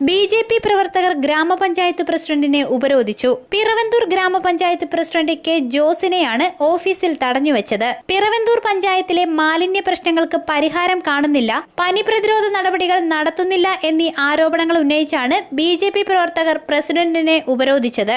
BJP. പ്രവർത്തകർ ഗ്രാമപഞ്ചായത്ത് പ്രസിഡന്റിനെ ഉപരോധിച്ചു. പിറവന്തൂർ ഗ്രാമപഞ്ചായത്ത് പ്രസിഡന്റ് കെ. ജോസിനെയാണ് ഓഫീസിൽ തടഞ്ഞുവെച്ചത്. പിറവന്തൂർ പഞ്ചായത്തിലെ മാലിന്യ പ്രശ്നങ്ങൾക്ക് പരിഹാരം കാണുന്നില്ല, പനി പ്രതിരോധ നടപടികൾ നടത്തുന്നില്ല എന്നീ ആരോപണങ്ങൾ ഉന്നയിച്ചാണ് ബി.ജെ.പി. പ്രവർത്തകർ പ്രസിഡന്റിനെ ഉപരോധിച്ചത്.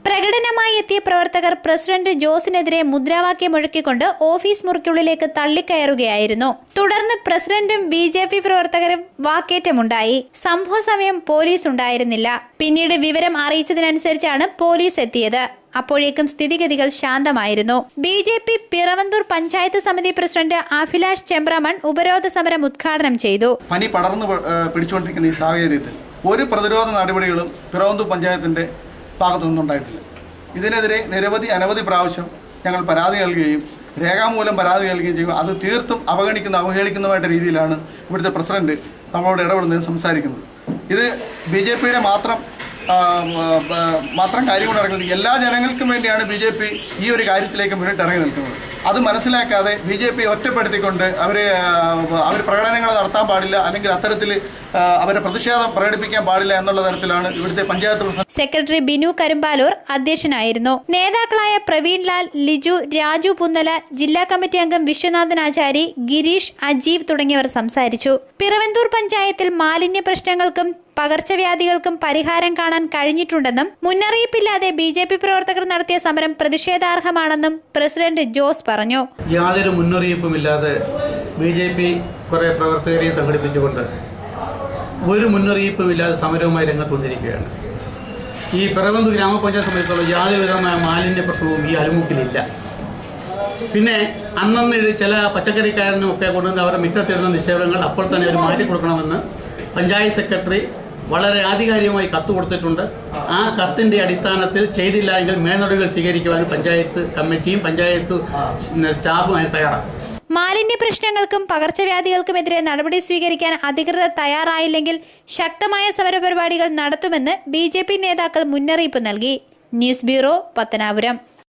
പ്രകടനമായി എത്തിയ പ്രവർത്തകർ പ്രസിഡന്റ് ജോസിനെതിരെ മുദ്രാവാക്യം മുഴക്കിക്കൊണ്ട് ഓഫീസ് മുറിക്കുള്ളിലേക്ക് തള്ളിക്കയറുകയായിരുന്നു. തുടർന്ന് പ്രസിഡന്റും ബി.ജെ.പി. പ്രവർത്തകരും വാക്കേറ്റമുണ്ടായി. സംഭവ സമയം പോലീസ് ഉണ്ടായിരുന്നില്ല. പിന്നീട് വിവരം അറിയിച്ചതിനനുസരിച്ചാണ് പോലീസ് എത്തിയത്. അപ്പോഴേക്കും സ്ഥിതിഗതികൾ ശാന്തമായിരുന്നു. ബി.ജെ.പി. പിറവന്തൂർ പഞ്ചായത്ത് സമിതി പ്രസിഡന്റ് അഭിലാഷ് ചെമ്പ്രമൺ ഉപരോധ സമരം ഉദ്ഘാടനം ചെയ്തു. പനി പടർന്നു പിടിച്ചുകൊണ്ടിരിക്കുന്ന ഈ സാഹചര്യത്തിൽ ഒരു പ്രതിരോധ നടപടികളും പിറവന്തൂർ പഞ്ചായത്തിന്റെ ഭാഗത്തു നിന്നുണ്ടായിട്ടില്ല. ഇതിനെതിരെ അനവധി പ്രാവശ്യം ഞങ്ങൾ പരാതി നൽകുകയും രേഖാമൂലം പരാതി നൽകുകയും ചെയ്യും. അത് തീർത്തും അവഹേളിക്കുന്നതായിട്ട് രീതിയിലാണ് ഇവിടുത്തെ പ്രസിഡന്റ് നമ്മളോട് ഇടപെടുന്നതിന് സംസാരിക്കുന്നത്. ഇത് ബി.ജെ.പിയുടെ മാത്രം കാര്യങ്ങൾ നടക്കുന്നത്. എല്ലാ ജനങ്ങൾക്കും വേണ്ടിയാണ് ബി.ജെ.പി. ഈ ഒരു കാര്യത്തിലേക്ക് മുന്നിട്ട് ഇറങ്ങി നിൽക്കുന്നത്. അത് മനസ്സിലാക്കാതെ ബി.ജെ.പി. ഒറ്റപ്പെടുത്തിക്കൊണ്ട് അവർ പ്രകടനങ്ങൾ നടത്താൻ പാടില്ല, അല്ലെങ്കിൽ അത്തരത്തിൽ അവരെ പ്രതിഷേധം പ്രകടിപ്പിക്കാൻ പാടില്ല എന്നുള്ള തരത്തിലാണ് ഇവിടുത്തെ പഞ്ചായത്ത് പ്രസിഡന്റ് സെക്രട്ടറി ബിനു കരുമ്പാലൂർ അധ്യക്ഷനായിരുന്നു. നേതാക്കളായ പ്രവീൺ ലാൽ, ലിജു, രാജു പുന്നല, ജില്ലാ കമ്മിറ്റി അംഗം വിശ്വനാഥൻ ആചാരി, ഗിരീഷ്, അജീവ് തുടങ്ങിയവർ സംസാരിച്ചു. പിറവന്തൂർ പഞ്ചായത്തിൽ മാലിന്യ പ്രശ്നങ്ങൾക്കും പകർച്ചവ്യാധികൾക്കും പരിഹാരം കാണാൻ കഴിഞ്ഞിട്ടുണ്ടെന്നും മുന്നറിയിപ്പില്ലാതെ ബി.ജെ.പി. പ്രവർത്തകർ നടത്തിയ സമരം പ്രതിഷേധാർഹമാണെന്നും പ്രസിഡന്റ് ജോസ് പറഞ്ഞു. യാതൊരു മുന്നറിയിപ്പുമില്ലാതെ ബി.ജെ.പി. കുറെ പ്രവർത്തകരെ സംഘടിപ്പിച്ചുകൊണ്ട് ഒരു മുന്നറിയിപ്പുമില്ലാതെ സമരവുമായി രംഗത്ത് വന്നിരിക്കുകയാണ്. ഈ പിറവന്തൂർ ഗ്രാമപഞ്ചായത്ത് സംബന്ധിച്ചുള്ള യാതൊരു വിധമായ മാലിന്യ പ്രശ്നവും ഈ അലുമുക്കിലില്ല. പിന്നെ അന്നന്ന് ചില പച്ചക്കറിക്കാരനും ഒക്കെ കൊണ്ടുവന്ന് അവരുടെ മുറ്റത്തിരുന്ന നിക്ഷേപങ്ങൾ അപ്പോൾ തന്നെ അവർ മാറ്റി കൊടുക്കണമെന്ന് പഞ്ചായത്ത് സെക്രട്ടറി വളരെ ആധികാരികമായി കത്ത് കൊടുത്തിട്ടുണ്ട്. ആ കത്തിൻ്റെ അടിസ്ഥാനത്തിൽ ചെയ്തില്ല എങ്കിൽ മേൽനടപടികൾ സ്വീകരിക്കുവാനും പഞ്ചായത്ത് കമ്മിറ്റിയും പഞ്ചായത്ത് സ്റ്റാഫും അതിന് തയ്യാറാണ്. മാലിന്യ പ്രശ്നങ്ങൾക്കും പകർച്ചവ്യാധികൾക്കുമെതിരെ നടപടി സ്വീകരിക്കാൻ അധികൃതർ തയ്യാറായില്ലെങ്കിൽ ശക്തമായ സമരപരിപാടികൾ നടത്തുമെന്ന് ബി.ജെ.പി. നേതാക്കൾ മുന്നറിയിപ്പ് നൽകി. News bureau, Pathanapuram.